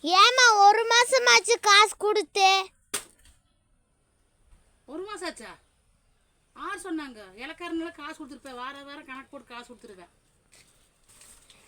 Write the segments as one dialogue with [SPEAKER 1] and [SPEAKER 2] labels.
[SPEAKER 1] ஏமா ஒரு மாசமாச்சு காசு கொடுத்து?
[SPEAKER 2] ஒரு மாசம் ஆச்சா? யார் சொன்னாங்க? இலக்காரனால காசு கொடுத்துருப்பேன். வாரம் கணக்கு போட்டு காசு கொடுத்துருவேன்.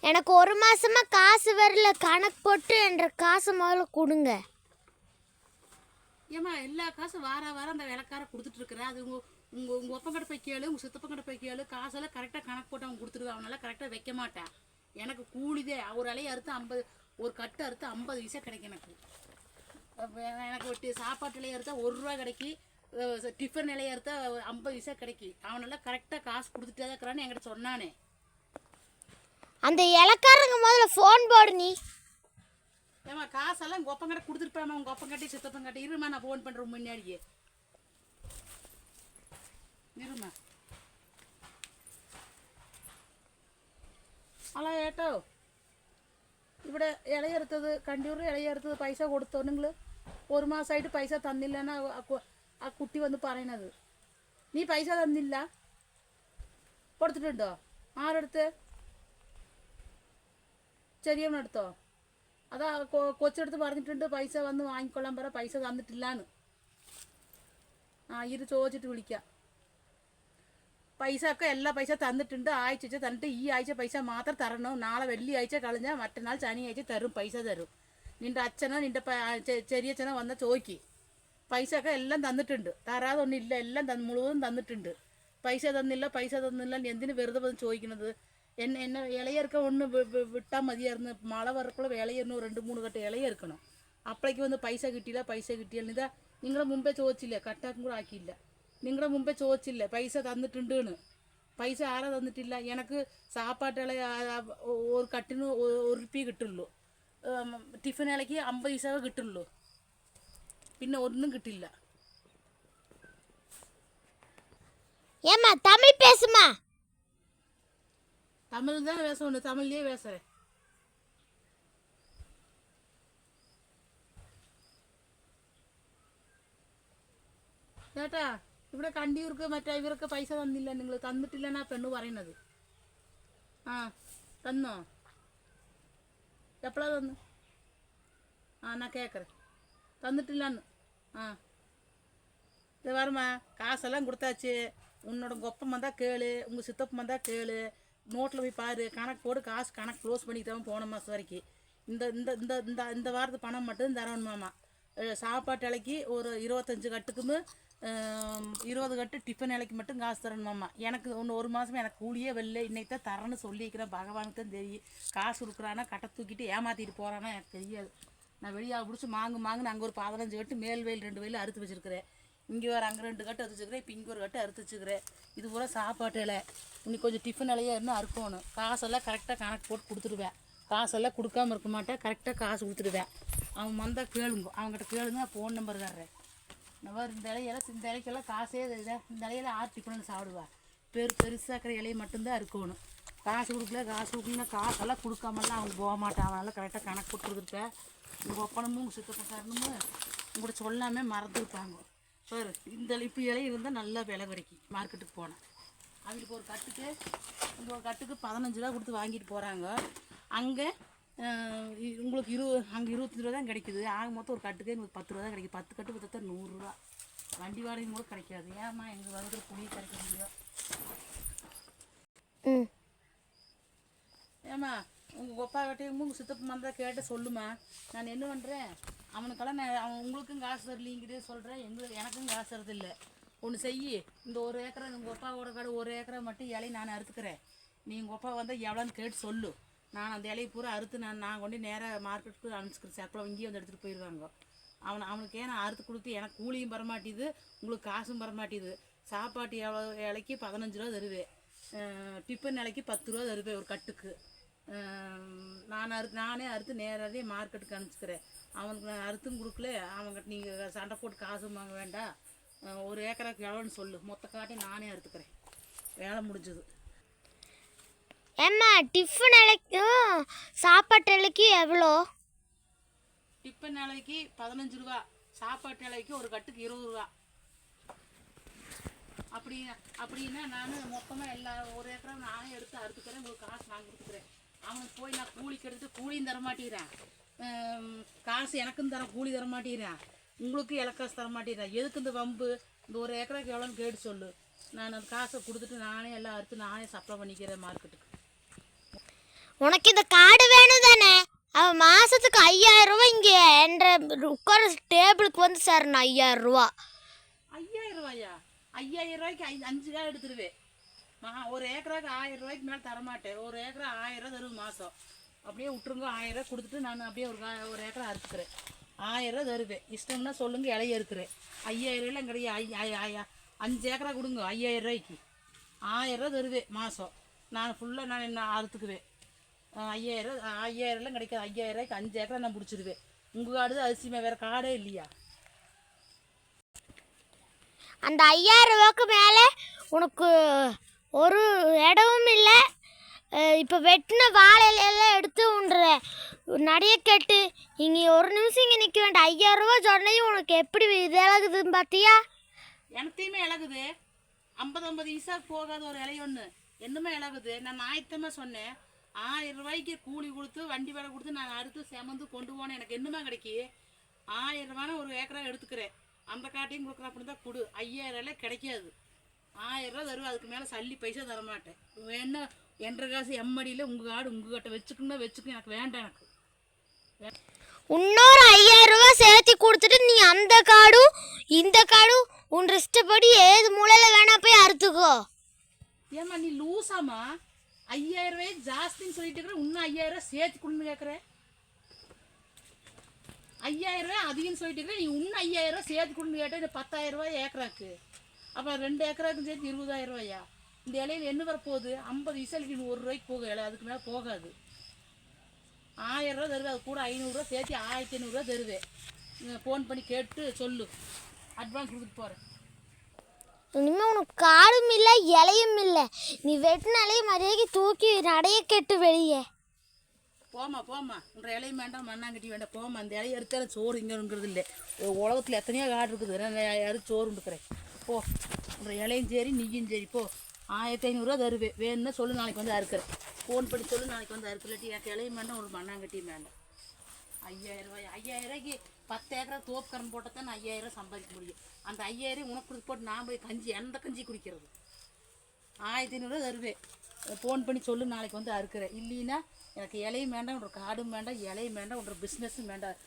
[SPEAKER 1] எனக்கு ஒரு மாசமா காசு வரல. கணக்கு போட்டு என்ற காசு முதல்ல கொடுங்க.
[SPEAKER 2] ஏமா எல்லா காசும் வாரம் அந்த இலக்கார கொடுத்துட்டு இருக்கிறேன். அது உங்கள் ஒப்பம் கடை போய் கேளு, உங்கள் சித்தப்ப கடை போய் கேளு. காசெல்லாம் கரெக்டாக கணக்கு போட்டு அவன் கொடுத்துருவேன். அவனால கரெக்டாக வைக்க மாட்டேன். எனக்கு கூலிதே ஒரு இலையை அறுத்து 50, ஒரு கட்டு அறுத்து 50 பைசா கிடைக்கும். எனக்கு ஒட்டி சாப்பாட்டு இலையை அறுத்தா 1 ரூபா கிடைக்கி, டிஃபன் இலையை அறுத்தா 50 பைசா கிடைக்கி. அவனால கரெக்டாக காசு கொடுத்துட்டே தான் இருக்கிறான்னு என்கிட்ட சொன்னானே.
[SPEAKER 1] அந்த இலக்காரங்க முதல்ல ஃபோன் போடு நீ.
[SPEAKER 2] ஏமா காசெல்லாம் உங்கள் ஒப்பம் கடை கொடுத்துருப்பேம்மா. உங்கள் ஒப்பம் கட்டி சித்தப்பன் கட்டி இருமா, நான் ஃபோன் பண்ணுறேன் முன்னாடியே. இருமா. അല്ല ഏട്ടോ, ഇവിടെ ഇളയെടുത്തത് കണ്ടിയൂർ ഇളയെടുത്തത് പൈസ കൊടുത്തോ നിങ്ങൾ? ഒരു മാസമായിട്ട് പൈസ തന്നില്ലെന്നാ ആ കുട്ടി വന്ന് പറയണത്. നീ പൈസ തന്നില്ല? കൊടുത്തിട്ടുണ്ടോ? ആരെടുത്ത്? ചെറിയവനെടുത്തോ? അതാ കൊച്ചെടുത്ത് പറഞ്ഞിട്ടുണ്ട് പൈസ വന്ന് വാങ്ങിക്കൊള്ളാൻ പറ, പൈസ തന്നിട്ടില്ലാന്ന്. ഇത് ചോദിച്ചിട്ട് വിളിക്കാം. പൈസ ഒക്കെ എല്ലാ പൈസ തന്നിട്ടുണ്ട്. ആഴ്ച തന്നിട്ട് ഈ ആഴ്ച പൈസ മാത്രം തരണം. നാളെ വെള്ളിയാഴ്ച കളഞ്ഞാൽ മറ്റന്നാൾ ശനിയാഴ്ച തരും, പൈസ തരും. നിൻ്റെ അച്ഛനോ നിൻ്റെ ചെറിയച്ഛനോ വന്നാൽ ചോദിക്ക്. പൈസ ഒക്കെ എല്ലാം തന്നിട്ടുണ്ട്. തരാതൊന്നുമില്ല, എല്ലാം മുഴുവൻ തന്നിട്ടുണ്ട്. പൈസ തന്നില്ല എന്തിനു വെറുതെ വന്ന് ചോദിക്കുന്നത്? എന്നെ ഇളയെറുക്ക ഒന്ന് വിട്ടാൽ മതിയായിരുന്നു. മഴ വരക്കുള്ള ഇളയെറിന് 2-3 കെട്ട് ഇളയെറുക്കണം. അപ്പോഴേക്ക് വന്ന് പൈസ കിട്ടിയില്ല. ഇതാ നിങ്ങളെ മുമ്പേ ചോദിച്ചില്ലേ, കട്ടാക്കും കൂടെ ആക്കിയില്ല. നിങ്ങളുടെ മുമ്പേ ചോദിച്ചില്ലേ പൈസ തന്നിട്ടുണ്ടെന്ന്? പൈസ ആരാ തന്നിട്ടില്ല? എനിക്ക് സാപ്പാട്ടുകളെ ഒരു കട്ടിന് 1 റുപ്യ കിട്ടുള്ളൂ. ടിഫിൻ ഇളക്ക് 50 പൈസ കിട്ടുള്ളൂ. പിന്നെ ഒന്നും കിട്ടില്ല.
[SPEAKER 1] ஏமா தமிழ் பேசுமா?
[SPEAKER 2] தமிழ் தான் பேசணும், தமிழ்லயே பேசுறேன். ചേട്ടാ, ഇവിടെ കണ്ടിയൂർക്ക് മറ്റേ ഇവരൊക്കെ പൈസ തന്നില്ല. നിങ്ങൾ തന്നിട്ടില്ലെന്നാ പെണ്ണു പറയണത്. ആ തന്നോ? എപ്പോഴാ തന്നു? நான் கேட்குறேன். தந்துட்டில்லான்னு. இது வருமா? காசெல்லாம் கொடுத்தாச்சு. உன்னோட கொப்பம் வந்தால் கேளு, உங்கள் சித்தப்பம் வந்தால் கேளு. நோட்டில் போய் பாரு, கணக்கு போடு. காசு கணக்கு க்ளோஸ் பண்ணிக்கிட்டவன் போன மாதம் வரைக்கும். இந்த இந்த இந்த இந்த இந்த வாரத்து பணம் மட்டும் தரணுமாம்மா. சாப்பாட்டு இலைக்கு ஒரு 25 கட்டுக்குமே 20 கட்டு டிஃபன் இலைக்கு மட்டும் காசு தரணுமாம்மா. எனக்கு ஒரு மாதம் எனக்கு கூலியே வெளில. இன்னைக்கு தான் தரேன்னு சொல்லியிருக்கிறேன். பகவானுக்கு தான் தெரியும். காசு கொடுக்குறானா கட்டை தூக்கிட்டு ஏமாற்றிட்டு போகிறானா எனக்கு தெரியாது. நான் வெளியாக பிடிச்சி மாங்குன்னு அங்கே ஒரு 15 கட்டு மேல் வயல் 2 வயல் அறுத்து வச்சுருக்கிறேன். இங்கே ஒரு அங்கே 2 கட்டு அறுத்து வச்சுக்கிறேன். இப்போ இங்கே ஒரு கட்டு அறுத்து வச்சுக்கிறேன். இது பூரா சாப்பாட்டு இலை. இன்னைக்கு கொஞ்சம் டிஃபன் இலையாக இருந்தால் அறுக்கணும். காசெல்லாம் கரெக்டாக கணக்கு போட்டு கொடுத்துடுவேன். காசெல்லாம் கொடுக்காமல் இருக்க மாட்டேன். கரெக்டாக காசு கொடுத்துடுவேன். அவன் வந்தால் கேளுங்க, அவங்ககிட்ட கேளுங்க. நான் ஃபோன் நம்பர் தர்றேன். இந்த இலைக்கெல்லாம் காசே இல்லை. இந்த இலையில 6 டிஃபன் சாப்பிடுவா. பெருசாக்கிற இலையை மட்டும்தான் இருக்கணும். காசு கொடுக்கலன்னா காசெல்லாம் கொடுக்காமலாம் அவங்க போக மாட்டான். அவனால் கரெக்டாக கணக்கு போட்டு கொடுத்துருப்பேன். உங்கள் ஒப்பனமும் உங்கள் சித்தப்பக்காரனும் உங்கள்கிட்ட சொல்லாமல் மறந்துருப்பாங்க. சார் இந்த இப்போ இலை இருந்தால் நல்லா விலை கிடைக்கும். மார்க்கெட்டுக்கு போனேன். அவங்களுக்கு ஒரு கட்டுக்கு 15 ரூபா கொடுத்து வாங்கிட்டு போகிறாங்க. அங்கே உங்களுக்கு அங்கே 25 ரூபா தான் கிடைக்குது. ஆக மொத்தம் ஒரு கட்டுக்கே உங்களுக்கு 10 ரூபா தான் கிடைக்கும். 10 கட்டு பார்த்தா 100 ரூபா. வண்டி வாடகையும் கூட கிடைக்காது. ஏம்மா எங்கள் வந்து புளி கிடைக்க முடியும்? ஏம்மா உங்கள் கொப்பா கட்டையும் உங்கள் சித்தப்பா வந்தால் கேட்டு சொல்லுமா. நான் என்ன பண்ணுறேன், அவனுக்கெல்லாம் அவன் உங்களுக்கும் காசு தரலிங்கிட்டே சொல்கிறேன். எனக்கும் காசு தரதில்லை. ஒன்று செய்யி, இந்த 1 ஏக்கரை உங்கள் கொப்பாவோட கடை 1 ஏக்கரை மட்டும் இலையை நான் அறுத்துக்கிறேன். நீ உங்கள் கொப்பா வந்தால் எவ்வளோன்னு கேட்டு சொல்லு. நான் அந்த இலையை பூரா அறுத்து நான் கொண்டு நேராக மார்க்கெட்டுக்கு அனுப்பிச்சிக்கிறேன். சர்க்கரை இங்கேயே வந்து எடுத்துகிட்டு போயிடுவாங்க. அவனுக்கு ஏன்னா அறுத்து கொடுத்து எனக்கு கூலியும் வரமாட்டேது, உங்களுக்கு காசும் வரமாட்டேது. சாப்பாட்டு இலைக்கு 15 ரூபா தருவேன். டிஃபன் இலைக்கு 10 ரூபா தருவேன் ஒரு கட்டுக்கு. நானே அறுத்து நேராகவே மார்க்கெட்டுக்கு அனுப்பிச்சிக்கிறேன். அவனுக்கு நான் அறுத்தும் கொடுக்கல. அவங்ககிட்ட நீங்கள் சண்டை போட்டு காசும் வாங்க வேண்டாம். 1 ஏக்கராக்கு எவ்வளோன்னு சொல்லு. மொத்த காட்டி நானே அறுத்துக்கிறேன். வேலை முடிஞ்சது.
[SPEAKER 1] ஏம்மா டிஃபன் இலைக்கும் சாப்பாட்டு இலைக்கு எவ்வளோ?
[SPEAKER 2] டிஃபன் இலைக்கு 15 ரூபா, சாப்பாட்டு இலைக்கு ஒரு கட்டுக்கு 20 ரூபா. அப்படின்னா நான் மொத்தமாக எல்லா 1 ஏக்கரா நானே எடுத்து அறுத்துக்கிறேன். உங்களுக்கு காசு வாங்கி கொடுத்துக்கிறேன். அவனுக்கு போய் நான் கூலிக்கு எடுத்துட்டு கூலியும் தரமாட்டேங்கிறேன், காசு எனக்கும் தர கூலி தர மாட்டேங்கிறேன், உங்களுக்கு இலக்காசு தர மாட்டேங்கிறேன். எதுக்கு இந்த வம்பு? இந்த ஒரு ஏக்கராக்கு எவ்வளோன்னு கேட்டு சொல்லு. நான் அந்த காசை கொடுத்துட்டு நானே எல்லாம் அறுத்து நானே சப்ளை பண்ணிக்கிறேன் மார்க்கெட்டுக்கு.
[SPEAKER 1] உனக்கு இந்த காடு வேணும் தானே? அவன் மாதத்துக்கு 5000 ரூபா இங்கே என்ற உட்கார டேபிளுக்கு வந்து சார் 5000 ரூபா.
[SPEAKER 2] 5000 ரூபாயா? 5000 ரூபாய்க்கு 5 காய் எடுத்துருவேன். ஒரு ஏக்கராக்கு 1000 ரூபாய்க்கு மேலே தரமாட்டேன். ஒரு ஏக்கரா 1000 ரூபா தருவேன் மாதம். அப்படியே விட்டுருங்க. 1000 ரூபா கொடுத்துட்டு நான் அப்படியே ஒரு ஏக்கரா அறுத்துக்கிறேன். 1000 ரூபா தருவேன். இஷ்டம்னா சொல்லுங்க, இலைய இருக்கிறேன். 5000 ரூபாய்லாம் கிடையாது. 5 ஏக்கரா கொடுங்க 5000 ரூபாய்க்கு. 1000 ரூபா தருவேன் மாதம். நான் ஃபுல்லாக நான் அறுத்துக்குவேன். 5000 கிடைக்காது. 5000 ரூபாய்க்கு 5 ஏக்கரா நான் பிடிச்சிருவேன். உங்கள் காடு தான் அதிசயமா, வேறு காடே இல்லையா?
[SPEAKER 1] அந்த 5000 ரூபாய்க்கு மேலே உனக்கு ஒரு இடமும் இல்லை. இப்போ வெட்டின வாழையிலெல்லாம் எடுத்து உன்ற நடைய கட்டு இங்கே ஒரு நிமிஷம் இங்கே நிற்க வேண்டாம். 5000 ரூபா சொன்னையும் உனக்கு எப்படி இது இழகுதுன்னு பார்த்தியா?
[SPEAKER 2] எனத்தையுமே இழகுது. 50 ஈசா போகாத ஒரு இலை ஒன்று என்னமே இழகுது. நான் ஞாயிற்றுமே சொன்னேன், 1000 ரூபாய்க்கு கூலி கொடுத்து வண்டி வேலை கொடுத்து நான் அறுத்து செமந்து கொண்டு போனேன். எனக்கு என்னமா கிடைக்கி? 1000 ரூபான்னு ஒரு ஏக்கரா எடுத்துக்கிறேன். அந்த காட்டையும் கொடுக்குற அப்படி தான் கொடு. 5000 ரூபாய் கிடைக்காது. 1000 ரூபா தருவேன். அதுக்கு மேலே சல்லி பைசா தரமாட்டேன். வேணா என்ற காசு எம்மடியில் உங்கள் காடு உங்ககிட்ட வச்சுக்கணும்னா வச்சுக்கணும். எனக்கு வேண்டாம். எனக்கு
[SPEAKER 1] இன்னொரு 5000 ரூபா சேர்த்து கொடுத்துட்டு நீ அந்த காடும் இந்த காடும் உன் இஷ்டப்படி ஏது மூலையில் வேணா போய் அறுத்துக்கோ.
[SPEAKER 2] ஏம்மா நீ லூசாமா? 5000 ரூபாய் ஜாஸ்தின்னு சொல்லிட்டு இருக்கிற, இன்னும் 5000 ரூபாய் சேர்த்து கொடுன்னு கேட்குறேன். 5000 ரூபாய் அதிகம்னு சொல்லிட்டு இருக்கிற, நீ இன்னும் 5000 ரூபாய் சேர்த்து கொடுன்னு கேட்டேன். இந்த 10000 ரூபாய் ஏக்கராக்கு. அப்போ 2 ஏக்கராக்கும் சேர்த்து 20000 ரூபாயா? இந்த இலையில் என்ன வரப்போகுது? 50 இசலுக்கு 1 ரூபாய்க்கு போகும் இலை, அதுக்கு மேலே போகாது. 1000 ரூபா தருவேன். அது கூட 500 ரூபா சேர்த்து 1500 ரூபா தருவேன். ஃபோன் பண்ணி கேட்டு சொல்லு, அட்வான்ஸ் கொடுத்துட்டு போகிறேன்.
[SPEAKER 1] இனிமேல் உனக்கு காடும் இல்லை இலையும் இல்லை. நீ வெட்டின இலையும் மரியாதைக்கு தூக்கி நடைய கெட்டு வெளியே
[SPEAKER 2] போமா. உன்ற இலையும் வேண்டாம், மண்ணாங்கட்டி வேண்டாம். போமா. அந்த இலையை எடுத்தாலும் சோறு இங்கேங்கிறது இல்லை. உலகத்தில் எத்தனையோ காடு இருக்குது. நான் யாரும் சோறு உண்டுக்கிறேன். போ. உன்ற இலையும் சரி நீயும் சரி போ. 1500 ரூபா தருவேன். வேணும்னா சொல்லு, நாளைக்கு வந்து அறுக்கிறேன். ஃபோன் பண்ணி சொல்லு, நாளைக்கு வந்து அறுக்கலாட்டி எனக்கு இலையும் வேண்டாம், ஒரு மண்ணாங்கட்டியும் வேண்டாம். 5000 ரூபாய். 5000 ரூபாய்க்கு 10 ஏக்கரா தோப்புக்கரன் போட்டால் தான் நான் 5000 ரூபா சம்பாதிக்க முடியும். அந்த 5000 உனக்கு கொடுத்து போட்டு நான் போய் எந்த கஞ்சி குடிக்கிறது? 1500 ரூபா தருவேன். ஃபோன் பண்ணி சொல்லு, நாளைக்கு வந்து அறுக்கிறேன். இல்லைன்னா எனக்கு இலையும் வேண்டாம், உன்ற காடும் வேண்டாம், இலையும் வேண்டாம், உன்ற பிஸ்னஸும் வேண்டாம்.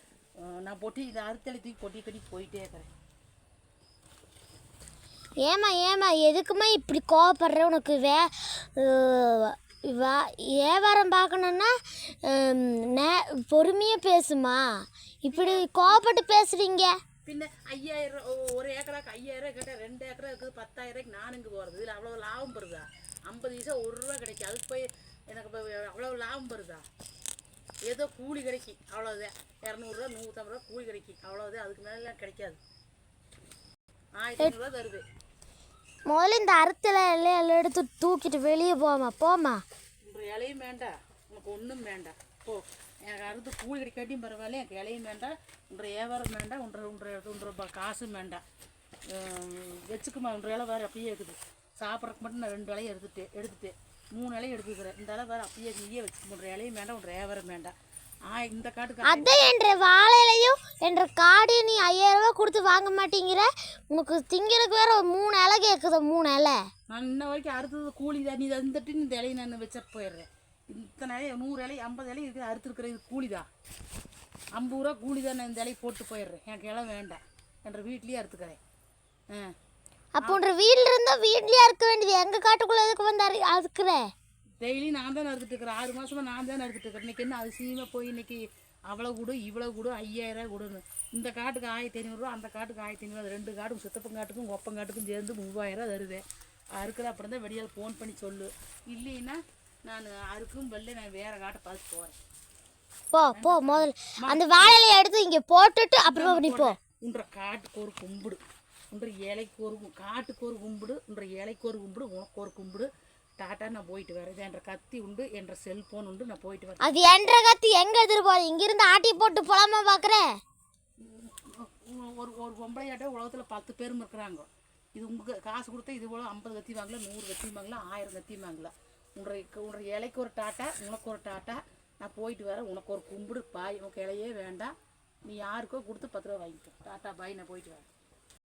[SPEAKER 2] நான் பொட்டி இதை அறுத்தலை தூக்கி பொட்டி கட்டி போயிட்டே இருக்கிறேன்.
[SPEAKER 1] ஏமா எதுக்குமா இப்படி கோவப்படுற? உனக்கு வியாபாரம் பார்க்கணுன்னா பொறுமையாக பேசுமா? இப்படி கோவப்பட்டு பேசுறீங்க.
[SPEAKER 2] பின்ன 5000 ஒரு ஏக்கராக்கு 5000 ரூபா கேட்டால் 2 ஏக்கரா இருக்குது. 10000 ரூபாய்க்கு நான் இங்கே போகிறது. இதில் அவ்வளோ லாபம் வருதா? 50 பைசா 1 ரூபா கிடைக்கும். அதுக்கு போய் எனக்கு இப்போ அவ்வளோ லாபம் வருதா? ஏதோ கூலி கிடைக்கும், அவ்வளோதான். 200 ரூபா 150 ரூபா கூலி கிடைக்கும், அவ்வளோதான். அதுக்கு மேலே கிடைக்காது. 1500 ரூபா தருவேன்.
[SPEAKER 1] முதல்ல இந்த அறுத்தலை எல்லாம் எடுத்து தூக்கிட்டு வெளியே போமா.
[SPEAKER 2] உன்ற இலையும் வேண்டாம், உனக்கு ஒன்றும் வேண்டாம். போ. எனக்கு அறுத்து கூலி கிடைக்காட்டியும் பரவாயில்ல, எனக்கு இலையும் வேண்டாம், உன்ற வியாபாரம் வேண்டாம், உன்ற காசும் வேண்டாம். வச்சுக்குமா. உன்ற இலை வேறு அப்படியே இருக்குது. சாப்பிட்றதுக்கு மட்டும் நான் 2 இலையை எடுத்துட்டேன் 3 இலையை எடுத்துக்கிறேன். இந்த இலை வேறு அப்படியே நீயே வச்சுக்க. உன்ற இலையும் வேண்டாம், உன்ற வியாபாரம் வேண்டாம். இந்த காட்டுக்கு
[SPEAKER 1] அதே என்ற வாழையிலையும் என்ற காடையும் நீ 5000 ரூபா கொடுத்து வாங்க மாட்டேங்கிற. உனக்கு திங்கிறதுக்கு வேற 3 இலை கேட்குது. 3 இலை
[SPEAKER 2] நான் இன்ன வரைக்கும் அறுத்தது கூலி தான். நீ வந்துட்டு இந்த இலையை நான் வச்சுட்டு போயிடுறேன். இத்தனை இலை 100 இலை 50 இலை இருக்குது அறுத்துருக்குறேன். இது கூலி தான். 50 ரூபா கூலி தான். நான் இந்த இலையை போட்டு போயிடுறேன். எனக்கு இலை வேண்டாம், என்ற வீட்லேயே அறுத்துக்கிறேன்.
[SPEAKER 1] அப்போ உன்ற வீட்டில் இருந்தால் வீட்லேயே அறுக்க வேண்டியது. எங்கள் காட்டுக்குள்ளே எதுக்கு வந்து அறுக்கிறேன்?
[SPEAKER 2] டெய்லி நான் தான் அறுத்துட்டு இருக்கிறேன். 6 மாதமாக நான் தான் அறுத்துட்டு இருக்கிறேன். இன்றைக்கி என்ன அதிசயமாக போய் இன்றைக்கி அவ்வளோ கொடு இவ்வளோ கொடு 5000 ரூபா கொடுன்னு. இந்த காட்டுக்கு 1500 ரூபா, அந்த காட்டுக்கு 1500 ரூபா. 2 காட்டுக்கும் சித்தப்பங்காட்டுக்கும் ஒப்பங்காட்டுக்கும் சேர்ந்து 3000 ரூபா தருவேன். அறுக்கிற அப்புறம் தான் வெளியால் ஃபோன் பண்ணி சொல்லு. இல்லைன்னா நான் அறுக்கும் வெளில நான் வேறு காட்டை பார்த்து போகிறேன்.
[SPEAKER 1] போ முதல்ல அந்த வாழையிலையை எடுத்து இங்கே போட்டுட்டு அப்புறம் நீ போ.
[SPEAKER 2] உன்ற காட்டுக்கு ஒரு கும்பிடு, உன்ற இலைக்கு ஒரு காட்டுக்கு ஒரு கும்பிடு, உன்ற இலைக்கு ஒரு கும்பிடு, உனக்கு ஒரு கும்பிடு. டாட்டா, நான் போயிட்டு வரேன். இது என்ற கத்தி உண்டு, என்ற செல்ஃபோன் உண்டு, நான் போயிட்டு வரேன்.
[SPEAKER 1] அது என்ற கத்தி எங்கே எடுத்துட்டு போகிறேன்? இங்கிருந்து ஆட்டி போட்டு போலாமா பார்க்குறேன்?
[SPEAKER 2] ஒரு பொம்பளையாட்ட உலகத்தில் 10 பேரும் இருக்கிறாங்க. இது உங்களுக்கு காசு கொடுத்தா இது போல் 50 கத்தி வாங்கலாம், 100 கத்தி வாங்கலாம், 1000 கத்தி வாங்கலாம். உன்ற இலைக்கு ஒரு டாட்டா, உனக்கு ஒரு டாட்டா, நான் போயிட்டு வரேன். உனக்கு ஒரு கும்பிடு பாய், உனக்கு இலையே வேண்டாம். நீ யாருக்கோ கொடுத்து 10 ரூபா வாங்கிக்கோ. டாட்டா பாய், நான் போயிட்டு வரேன்.